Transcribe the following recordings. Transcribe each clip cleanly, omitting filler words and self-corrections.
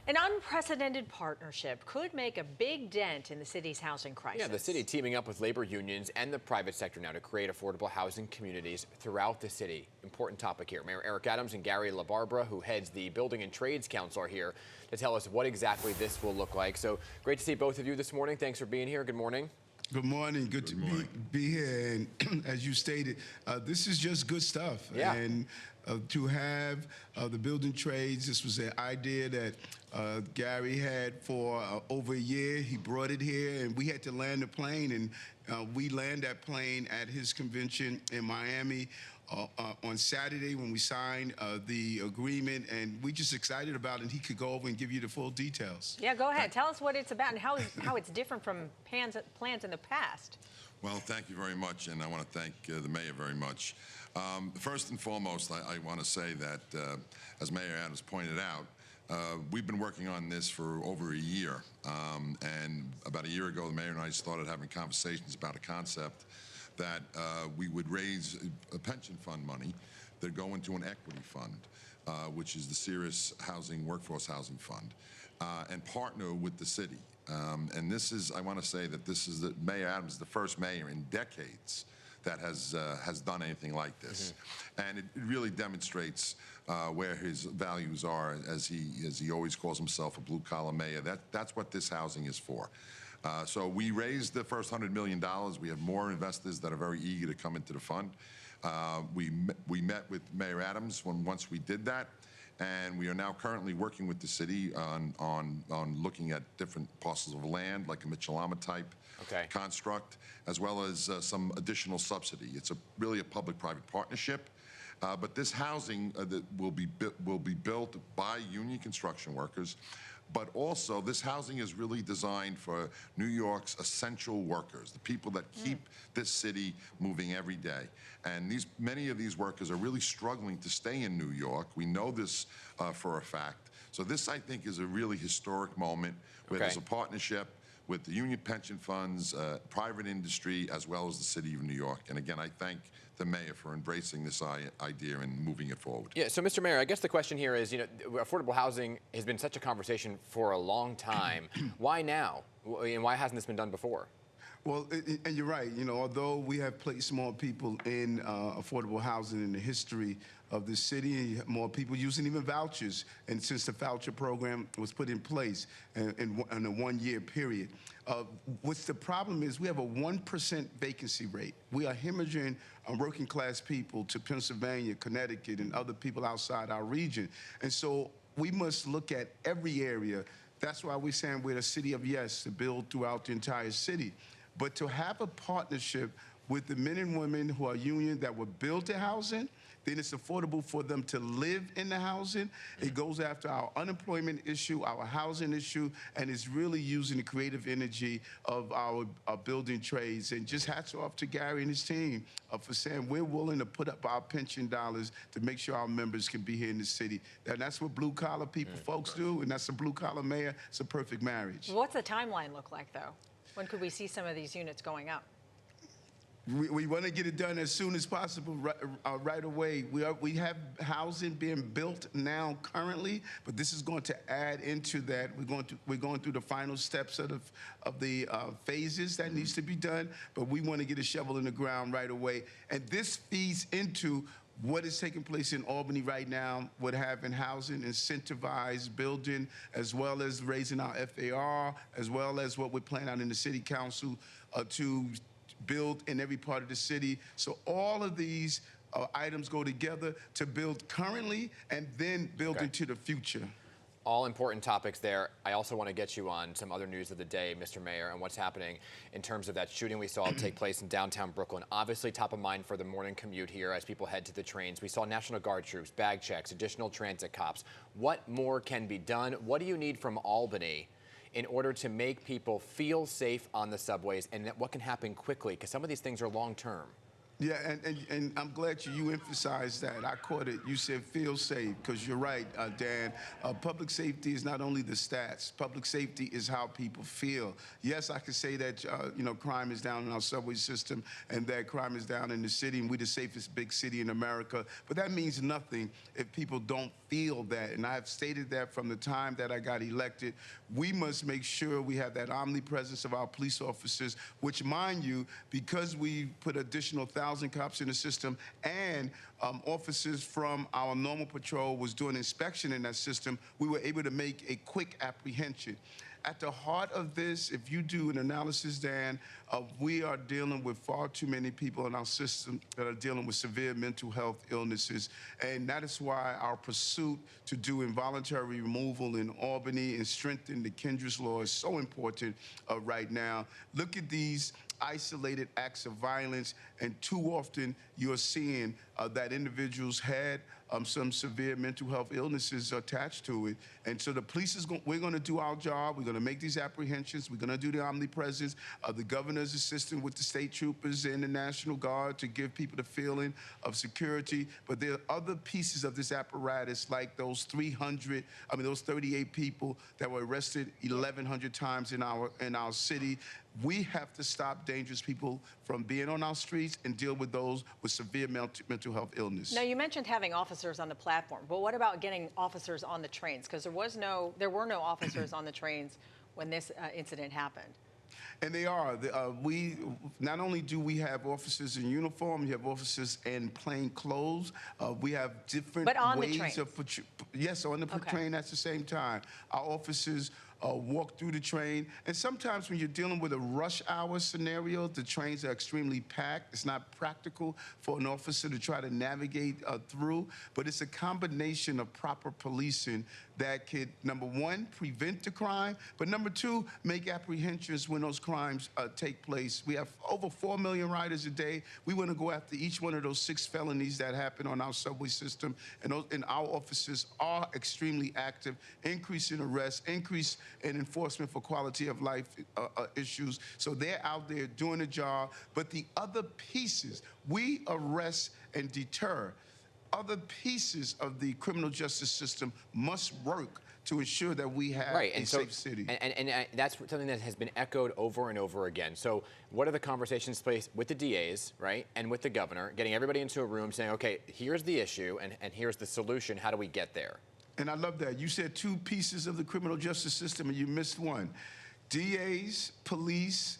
An unprecedented partnership could make a big dent in the city's housing crisis. Yeah, the city teaming up with labor unions and the private sector now to create affordable housing communities throughout the city. Important topic here. Mayor Eric Adams and Gary LaBarbera, who heads the Building and Trades Council, are here to tell us what exactly this will look like. So great to see both of you this morning. Thanks for being here. Good morning. Good morning. Good to be here. And as you stated, this is just good stuff. Yeah. And to have the building trades, this was an idea that Gary had for over a year. He brought it here, and we had to land the plane. And we landed that plane at his convention in Miami on Saturday when we signed the agreement, and we just excited about it. And he could go over and give you the full details. Yeah, go ahead. Tell us what it's about and how it's different from plans in the past. Well, thank you very much, and I want to thank the mayor very much. First and foremost, I want to say that, as Mayor Adams pointed out, we've been working on this for over a year, and about a year ago, the mayor and I started having conversations about a concept that we would raise a pension fund money that go into an equity fund, which is the Serious Housing Workforce Housing Fund, and partner with the city. And this is, I want to say that this is Mayor Adams is the first mayor in decades that has done anything like this, and it really demonstrates where his values are, as he always calls himself a blue-collar mayor. That's what this housing is for. So we raised the first $100 million. We have more investors that are very eager to come into the fund. We met with Mayor Adams once we did that, and we are now currently working with the city on looking at different parcels of land, like a Mitchell-Lama type construct, as well as some additional subsidy. It's really a public-private partnership. But this housing that will be built by union construction workers, but also this housing is really designed for New York's essential workers, the people that keep this city moving every day. And many of these workers are really struggling to stay in New York. We know this for a fact. So this, I think, is a really historic moment where there's a partnership with the union pension funds, private industry, as well as the city of New York. And again, I thank the mayor for embracing this idea and moving it forward. Yeah, so Mr. Mayor, I guess the question here is, affordable housing has been such a conversation for a long time. Why now? And why hasn't this been done before? Well, and you're right. Although we have placed more people in affordable housing in the history of the city, more people using even vouchers, and since the voucher program was put in place in a 1-year period. What's the problem is we have a 1% vacancy rate. We are hemorrhaging working class people to Pennsylvania, Connecticut, and other people outside our region. And so we must look at every area. That's why we're saying we're a city of yes to build throughout the entire city. But to have a partnership with the men and women who are union that will build the housing, then it's affordable for them to live in the housing. It goes after our unemployment issue, our housing issue, and it's really using the creative energy of our building trades. And just hats off to Gary and his team for saying we're willing to put up our pension dollars to make sure our members can be here in the city. And that's what blue-collar folks do, and that's a blue-collar mayor. It's a perfect marriage. What's the timeline look like, though? When could we see some of these units going up? We want to get it done as soon as possible, right away. We have housing being built now currently, but this is going to add into that. We're going through the final steps of the phases that needs to be done, but we want to get a shovel in the ground right away. And this feeds into what is taking place in Albany right now with having housing, incentivized building, as well as raising our FAR, as well as what we're planning out in the city council to build in every part of the city. So all of these items go together to build currently and then build into the future. All important topics there. I also want to get you on some other news of the day, Mr. Mayor, and what's happening in terms of that shooting we saw take place in downtown Brooklyn. Obviously top of mind for the morning commute here as people head to the trains. We saw National Guard troops, bag checks, additional transit cops. What more can be done? What do you need from Albany in order to make people feel safe on the subways, and what can happen quickly? Because some of these things are long term. Yeah, and I'm glad you emphasized that. I caught it. You said feel safe, because you're right, Dan. Public safety is not only the stats. Public safety is how people feel. Yes, I could say that, crime is down in our subway system and that crime is down in the city, and we're the safest big city in America. But that means nothing if people don't feel that. And I've stated that from the time that I got elected. We must make sure we have that omnipresence of our police officers, which, mind you, because we put additional 1,000 cops in the system and officers from our normal patrol was doing inspection in that system, we were able to make a quick apprehension. At the heart of this, if you do an analysis, Dan, we are dealing with far too many people in our system that are dealing with severe mental health illnesses. And that is why our pursuit to do involuntary removal in Albany and strengthen the Kendra's law is so important right now. Look at these isolated acts of violence, and too often you're seeing that individuals had some severe mental health illnesses attached to it. And so the police we're going to do our job. We're going to make these apprehensions. We're going to do the omnipresence. The governor's assisting with the state troopers and the National Guard to give people the feeling of security. But there are other pieces of this apparatus, like those 38 people that were arrested 1,100 times in our city. We have to stop dangerous people from being on our streets and deal with those with severe mental health illness. Now, you mentioned having officers on the platform, but what about getting officers on the trains? Because there were no officers on the trains when this incident happened. And they are. We not only do we have officers in uniform, we have officers in plain clothes. We have different ways of yes, on the train at the same time. Our officers walk through the train. And sometimes when you're dealing with a rush hour scenario, the trains are extremely packed. It's not practical for an officer to try to navigate through, but it's a combination of proper policing that could, number one, prevent the crime, but number two, make apprehensions when those crimes take place. We have over 4 million riders a day. We want to go after each one of those 6 felonies that happen on our subway system, and our officers are extremely active, increase in arrests, increase in enforcement for quality of life issues. So they're out there doing the job. But the other pieces, we arrest and deter. Other pieces of the criminal justice system must work to ensure that we have a safe city. And that's something that has been echoed over and over again. So what are the conversations placed with the DAs, right, and with the governor, getting everybody into a room saying, okay, here's the issue and here's the solution. How do we get there? And I love that. You said 2 pieces of the criminal justice system and you missed one. DAs, police,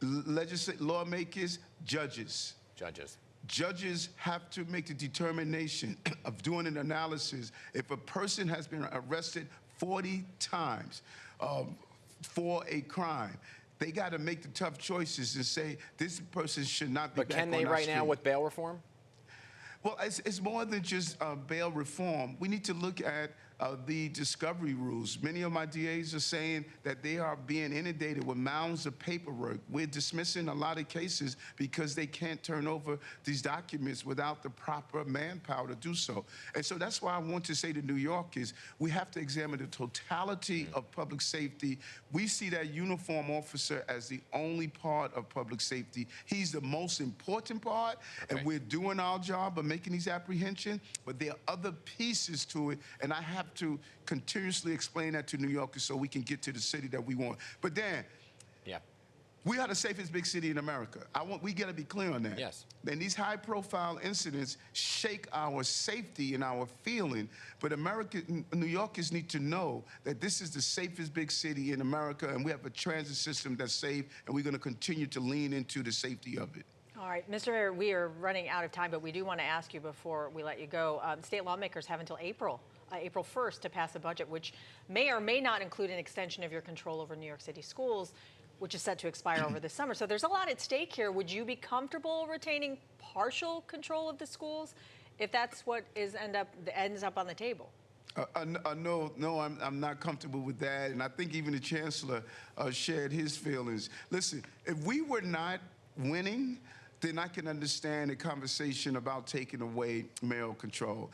lawmakers, judges. Judges have to make the determination of doing an analysis. If a person has been arrested 40 times for a crime, they got to make the tough choices and say this person should not be back on our street. But can they right now with bail reform? Well, it's more than just bail reform. We need to look at the discovery rules. Many of my DAs are saying that they are being inundated with mounds of paperwork. We're dismissing a lot of cases because they can't turn over these documents without the proper manpower to do so. And so that's why I want to say to New Yorkers, we have to examine the totality of public safety. We see that uniform officer as the only part of public safety. He's the most important part, and we're doing our job of making these apprehensions, but there are other pieces to it, and I have to continuously explain that to New Yorkers so we can get to the city that we want. But Dan, we are the safest big city in America. We got to be clear on that. Yes. And these high-profile incidents shake our safety and our feeling. But New Yorkers need to know that this is the safest big city in America, and we have a transit system that's safe, and we're going to continue to lean into the safety of it. All right, Mr. Mayor, we are running out of time, but we do want to ask you before we let you go. State lawmakers have until April 1st to pass a budget, which may or may not include an extension of your control over New York City schools, which is set to expire over the summer. So there's a lot at stake here. Would you be comfortable retaining partial control of the schools if that's what ends up on the table? No, I'm not comfortable with that. And I think even the chancellor shared his feelings. Listen, if we were not winning, then I can understand a conversation about taking away mayoral control.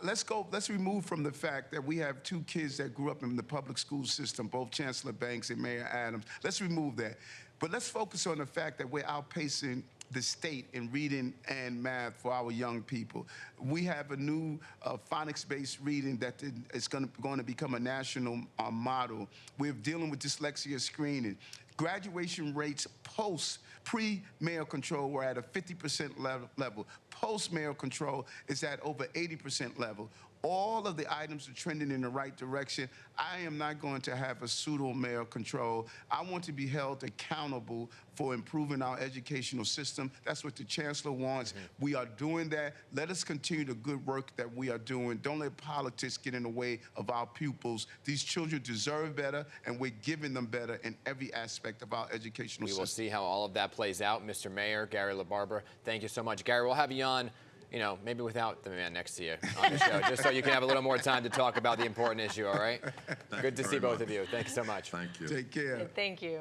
Let's remove from the fact that we have 2 kids that grew up in the public school system, both Chancellor Banks and Mayor Adams. Let's remove that. But let's focus on the fact that we're outpacing the state in reading and math for our young people. We have a new phonics-based reading that is going to become a national model. We're dealing with dyslexia screening. Graduation rates pre-mail control were at a 50% level. Post-mail control is at over 80% level. All of the items are trending in the right direction. I am not going to have a pseudo-mail control. I want to be held accountable for improving our educational system. That's what the chancellor wants. We are doing that. Let us continue the good work that we are doing. Don't let politics get in the way of our pupils. These children deserve better, and we're giving them better in every aspect of our educational system. We will see how all of that plays out. Mr. Mayor, Gary LaBarbera, thank you so much. Gary, we'll have you on, you know, maybe without the man next to you on the show, just so you can have a little more time to talk about the important issue, all right? Good to see both of you. Thank you so much. Thank you. Take care. Thank you.